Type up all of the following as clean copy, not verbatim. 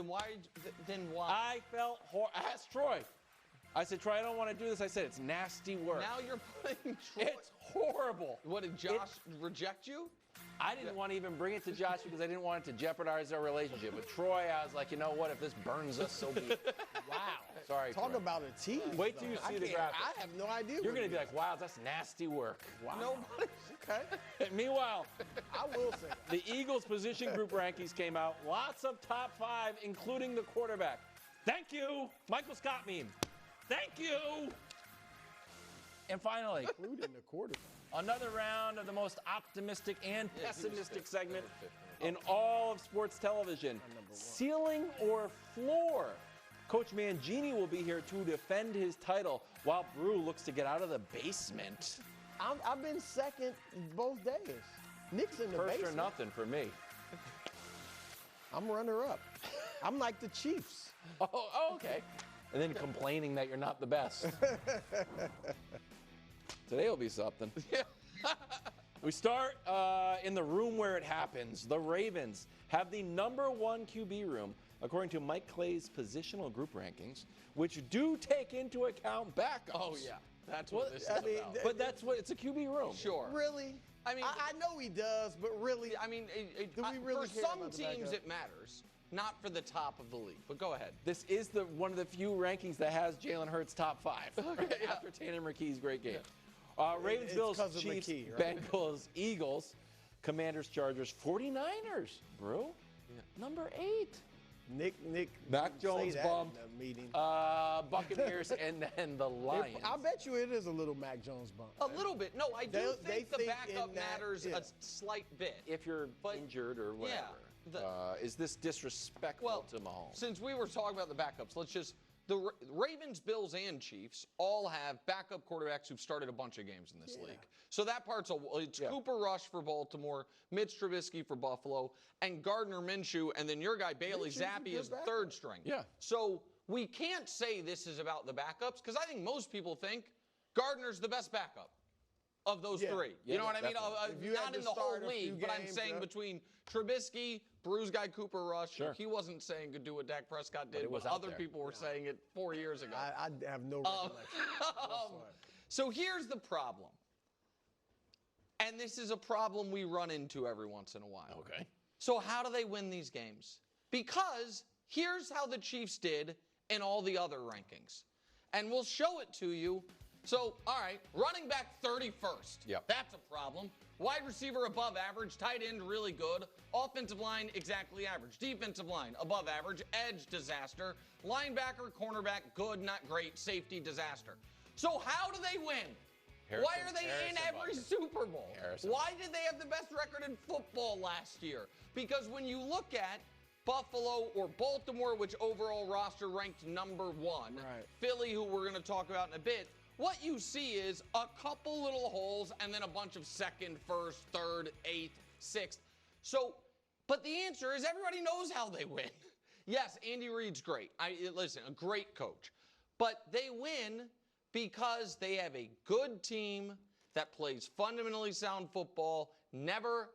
Then why? Then why? I felt I asked Troy. I said, Troy, I don't want to do this. I said, it's nasty work. Now you're putting Troy. It's horrible. What, did Josh reject you? I didn't want to even bring it to Josh because I didn't want it to jeopardize our relationship. But Troy, I was like, you know what? If this burns us, so be it. Wow. Sorry, Talk Troy. about a tease. Wait till you see the graphic. I have no idea. You're going to be like, wow, that's nasty work. wow. Nobody. Okay. Meanwhile, I will say. the Eagles position group rankings came out. Lots of top 5, including the quarterback. Thank you. Michael Scott meme. Thank you. And finally, Including the quarterback. another round of the most optimistic and pessimistic segment in all of sports television. Ceiling or floor? Coach Mangini will be here to defend his title while Brew looks to get out of the basement. I've been second both days. Nick's in the First basement. or nothing for me. I'm runner-up. I'm like the Chiefs. Oh, okay. And then complaining that you're not the best. Today will be something. We start in the room where it happens. The Ravens have the #1 QB room, according to Mike Clay's positional group rankings, which do take into account backups. Oh yeah, that's what this is about. But that's what it's a QB room. Sure. Really? I mean, I know he does, but really, I mean, Do we really for care some about the teams backup? it matters, not for the top of the league. But go ahead. This is one of the few rankings that has Jalen Hurts top 5 after Tanner McKee's great game. Ravens, It's Bills, 'cause of Chiefs, McKee, right? Bengals, Eagles, Commanders, Chargers, 49ers, bro. Number 8. Nick Mac Jones say that bump. in the meeting. Buccaneers, and then the Lions. I bet you it is a little Mac Jones bump. A little bit. No, I do They think the think backup in that, matters yeah. a slight bit. If you're injured or whatever. Is this disrespectful to Mahomes? Since we were talking about the backups, let's just the Ravens, Bills, and Chiefs all have backup quarterbacks who've started a bunch of games in this league. So that part's it's Cooper Rush for Baltimore, Mitch Trubisky for Buffalo, and Gardner Minshew, and then your guy Bailey Minshew's a Zappi good is backup. third string. Yeah. So we can't say this is about the backups because I think most people think Gardner's the best backup of those three. Yeah, You know what I mean? definitely. If you Not had in to the whole start a few league, but I'm games, saying yeah. between Trubisky, Bruce guy Cooper Rush. Sure. He wasn't saying could do what Dak Prescott did, it was but out other there. people were saying it 4 years ago. I have no recollection. So here's the problem. And this is a problem we run into every once in a while. Okay. So how do they win these games? Because here's how the Chiefs did in all the other rankings. And we'll show it to you. So, all right, running back 31st. Yep. That's a problem. Wide receiver above average, tight end really good, offensive line exactly average, defensive line above average, edge disaster, linebacker, cornerback good, not great, safety disaster. So how do they win? Why are they in every Super Bowl? Why did they have the best record in football last year? Because when you look at Buffalo or Baltimore, which overall roster ranked #1, Right. Philly, who we're going to talk about in a bit, what you see is a couple little holes and then a bunch of second, first, third, eighth, sixth. So, but the answer is everybody knows how they win. Yes, Andy Reid's great. Listen, a great coach. But they win because they have a good team that plays fundamentally sound football, never,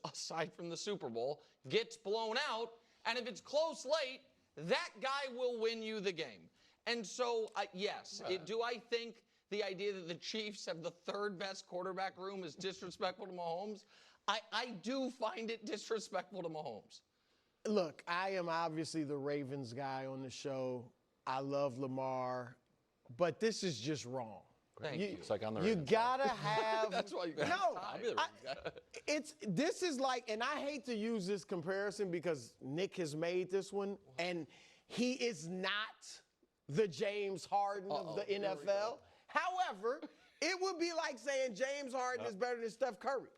aside from the Super Bowl, gets blown out. And if it's close late, that guy will win you the game. And so, yes, do I think the idea that the Chiefs have the third best quarterback room is disrespectful to Mahomes? I do find it disrespectful to Mahomes. Look, I am obviously the Ravens guy on the show. I love Lamar, but this is just wrong. Thank you. It's like on the You Ravens gotta have. That's why you got No, I'll be the Ravens guy. this is like, and I hate to use this comparison because Nick has made this one, and he is not the James Harden of the NFL. However, it would be like saying James Harden is better than Steph Curry.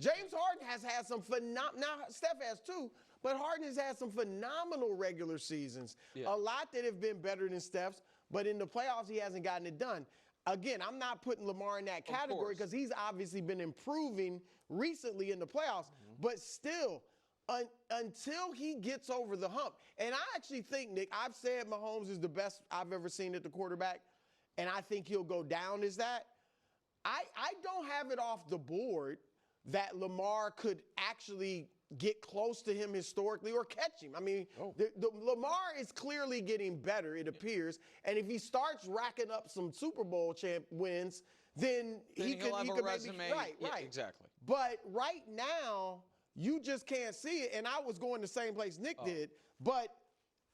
James Harden has had some phenomenal, now Steph has too, but Harden has had some phenomenal regular seasons. Yeah. A lot that have been better than Steph's, but in the playoffs he hasn't gotten it done. Again, I'm not putting Lamar in that category because he's obviously been improving recently in the playoffs, but still, until he gets over the hump. And I actually think, Nick, I've said Mahomes is the best I've ever seen at the quarterback, and I think he'll go down as that. I don't have it off the board that Lamar could actually get close to him historically or catch him. I mean, the Lamar is clearly getting better, it appears. And if he starts racking up some Super Bowl wins, then he could have a resume. Maybe, right. Yeah, exactly. But right now, you just can't see it. And I was going the same place Nick did. But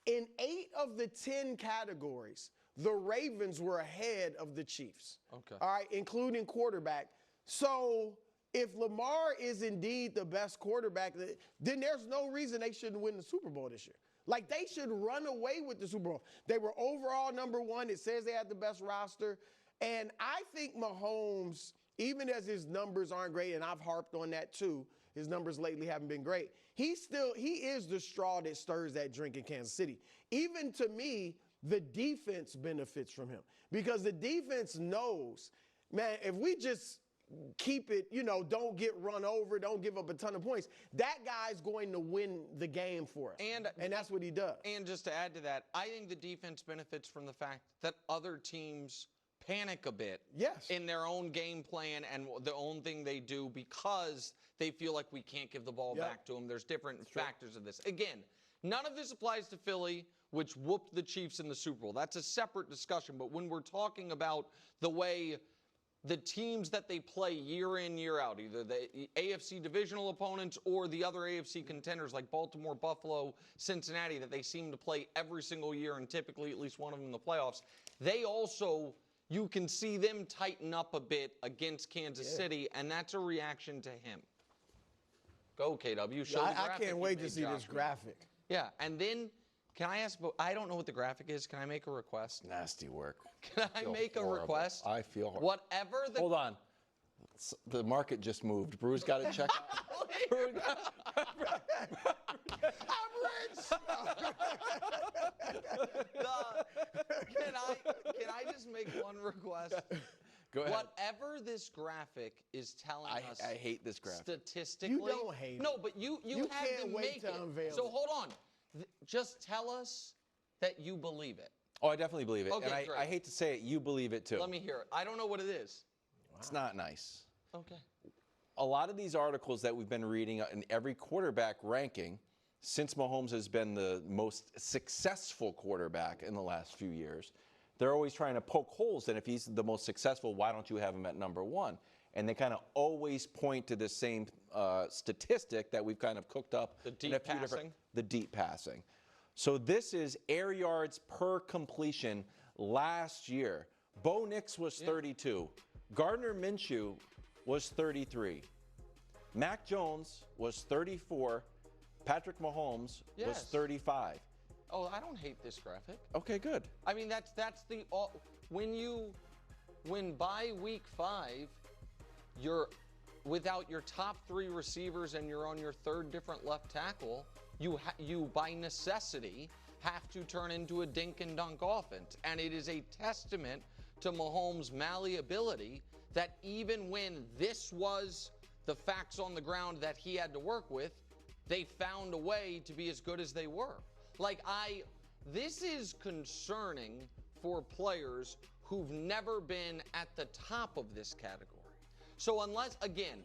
in 8 of the 10 categories, the Ravens were ahead of the Chiefs. Okay. All right, including quarterback. So if Lamar is indeed the best quarterback, then there's no reason they shouldn't win the Super Bowl this year. Like, they should run away with the Super Bowl. They were overall #1. It says they had the best roster. And I think Mahomes, even as his numbers aren't great, and I've harped on that too, his numbers lately haven't been great, he is the straw that stirs that drink in Kansas City. Even to me, the defense benefits from him because the defense knows, man, if we just keep it, don't get run over, don't give up a ton of points, that guy's going to win the game for us. And that's what he does. And just to add to that, I think the defense benefits from the fact that other teams panic a bit in their own game plan and the own thing they do because they feel like we can't give the ball back to them. There's different factors of this. Again, none of this applies to Philly, which whooped the Chiefs in the Super Bowl. That's a separate discussion. But when we're talking about the way the teams that they play year in, year out, either the AFC divisional opponents or the other AFC contenders like Baltimore, Buffalo, Cincinnati, that they seem to play every single year and typically at least one of them in the playoffs, they also, you can see them tighten up a bit against Kansas City, and that's a reaction to him. Go, KW. Show the graphic. I can't wait to see this graphic. Yeah, and then, can I ask, I don't know what the graphic is. Can I make a request? Nasty work. Can I make a request? I feel horrible. Whatever the... Hold on. The market just moved. Brew's got to check. I'm rich. Can I just make one request? Go ahead. Whatever this graphic is telling us, I hate this graphic. Statistically, You don't hate it. No, but you had can't to wait make to it. unveil So it. hold on. Just tell us that you believe it. Oh, I definitely believe it. Okay, and great. I hate to say it, you believe it too. Let me hear it. I don't know what it is. It's not nice. Okay. A lot of these articles that we've been reading in every quarterback ranking, since Mahomes has been the most successful quarterback in the last few years, they're always trying to poke holes in if he's the most successful, why don't you have him at #1? And they kind of always point to the same statistic that we've kind of cooked up. The in deep a few different- passing? The deep passing. So this is air yards per completion last year. Bo Nix was 32. Gardner Minshew was 33. Mac Jones was 34. Patrick Mahomes was Yes. 35. Oh, I don't hate this graphic. Okay, good. I mean, that's the when by week 5, you're without your top 3 receivers and you're on your 3rd different left tackle, you by necessity have to turn into a dink and dunk offense, and it is a testament to Mahomes' malleability that even when this was the facts on the ground that he had to work with, they found a way to be as good as they were. This is concerning for players who've never been at the top of this category. So unless, again,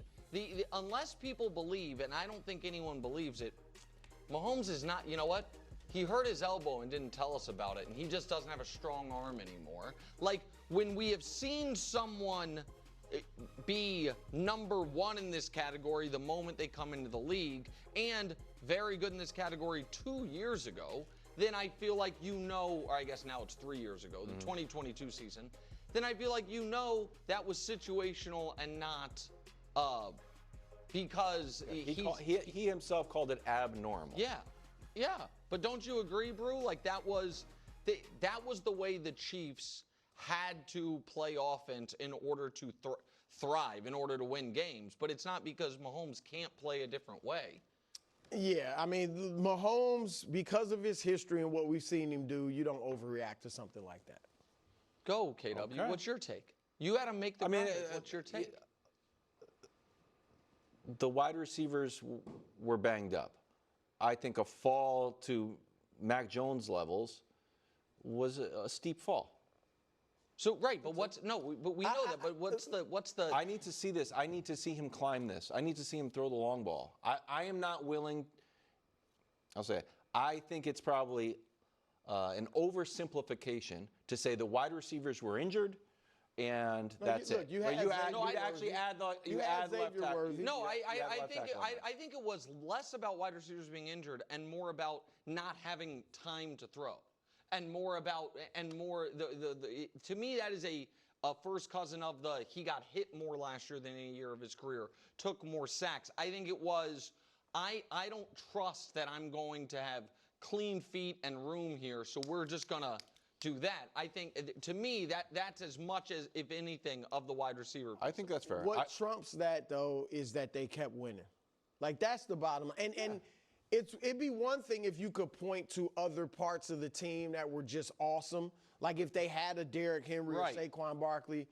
unless people believe, and I don't think anyone believes it, Mahomes is not, you know what? He hurt his elbow and didn't tell us about it, and he just doesn't have a strong arm anymore. Like, when we have seen someone be #1 in this category the moment they come into the league, and very good in this category 2 years ago, then I feel like or I guess now it's 3 years ago, the 2022 season, then I feel like that was situational and not because He himself called it abnormal. Yeah. But don't you agree, Brew? Like that was the way the Chiefs had to play offense in order to thrive, in order to win games. But it's not because Mahomes can't play a different way. Yeah, I mean, Mahomes, because of his history and what we've seen him do, you don't overreact to something like that. Go, KW. Okay. What's your take? You had to make the graphic. What's your take? The wide receivers were banged up. I think a fall to Mac Jones levels was a steep fall. So right, but but we know that. But what's the? I need to see this. I need to see him climb this. I need to see him throw the long ball. I am not willing. I'll say it. I think it's probably an oversimplification to say the wide receivers were injured, and that's it. You But actually add the left tackle. Worthy. No, I think it was less about wide receivers being injured and more about not having time to throw, and more to me that is a first cousin of he got hit more last year than any year of his career, took more sacks. I think it was I don't trust that I'm going to have clean feet and room here, so we're just gonna do that. I think, to me, that's as much as, if anything, of the wide receiver position. I think that's fair. What trumps that, though, is that they kept winning. Like, that's the bottom line. And it'd be one thing if you could point to other parts of the team that were just awesome. Like if they had a Derrick Henry or Saquon Barkley,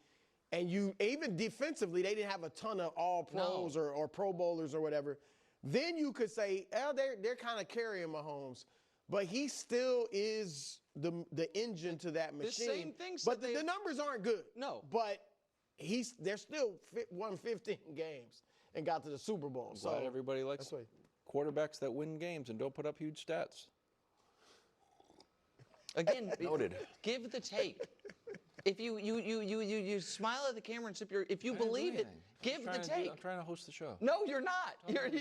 and even defensively, they didn't have a ton of all-pros or Pro Bowlers or whatever. Then you could say, they're kind of carrying Mahomes. But he still is the engine to that machine. The same thing. But the numbers aren't good. No. But they're still won 15 games and got to the Super Bowl. I'm glad everybody likes quarterbacks that win games and don't put up huge stats. Again, noted. Give the take. If you smile at the camera and sip your, if you believe it, give the take. I'm trying to host the show. No, you're not. You're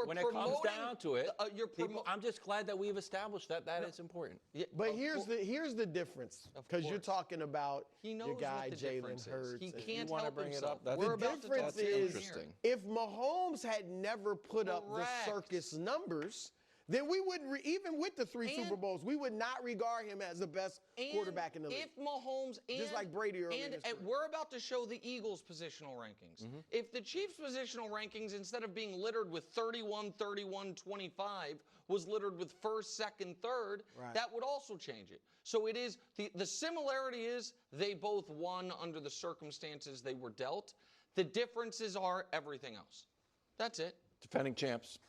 when it comes down to it, I'm just glad that we've established that is important. Yeah, but here's the difference, because you're talking about your guy Jalen Hurts. He can't help himself. Bring it up. The difference is if Mahomes had never put up the circus numbers, then we would, even with the 3 Super Bowls, we would not regard him as the best quarterback in the league. If Mahomes just like Brady earlier and we're about to show the Eagles' positional rankings. Mm-hmm. If the Chiefs' positional rankings, instead of being littered with 31, 31, 25, was littered with first, second, third, that would also change it. So it is the similarity is they both won under the circumstances they were dealt. The differences are everything else. That's it. Defending champs.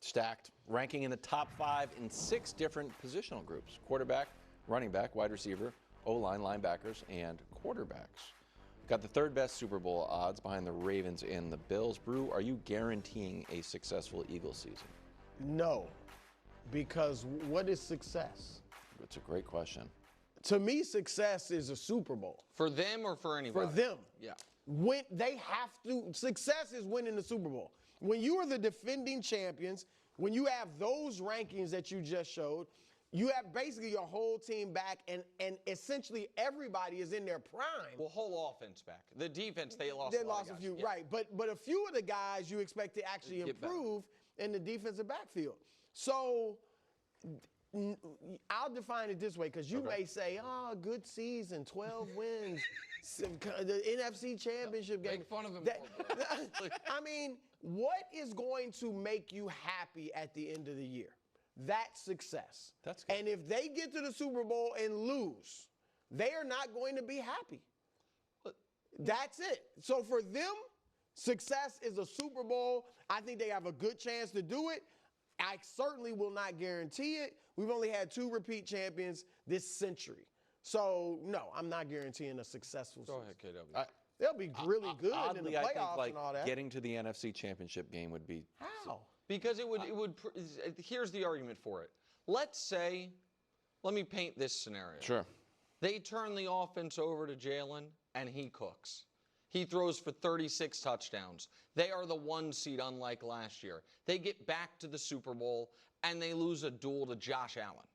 Stacked, ranking in the top 5 in 6 different positional groups: quarterback, running back, wide receiver, O-line, linebackers, and quarterbacks. Got the 3rd best Super Bowl odds behind the Ravens and the Bills. Brew, are you guaranteeing a successful Eagles season? No, because what is success? It's a great question. To me, success is a Super Bowl. For them or for anybody? For them. Yeah. When they have to, success is winning the Super Bowl. When you are the defending champions, when you have those rankings that you just showed, you have basically your whole team back, and essentially everybody is in their prime. Well, whole offense back. The defense, they lost a few, right. But a few of the guys you expect to actually improve in the defensive backfield. So I'll define it this way, because you may say, good season, 12 wins, the NFC Championship game. Make fun of him. I mean, what is going to make you happy at the end of the year? That's success. That's good. And if they get to the Super Bowl and lose, they are not going to be happy. That's it. So for them, success is a Super Bowl. I think they have a good chance to do it. I certainly will not guarantee it. We've only had 2 repeat champions this century. So, no, I'm not guaranteeing a successful season. Go ahead, KW. They'll be really good in the playoffs, I think, and all that. getting to the NFC Championship game would be... How? Because it would. Here's the argument for it. Let's say, let me paint this scenario. Sure. They turn the offense over to Jalen, and he cooks. He throws for 36 touchdowns. They are the 1 seed, unlike last year. They get back to the Super Bowl, and they lose a duel to Josh Allen.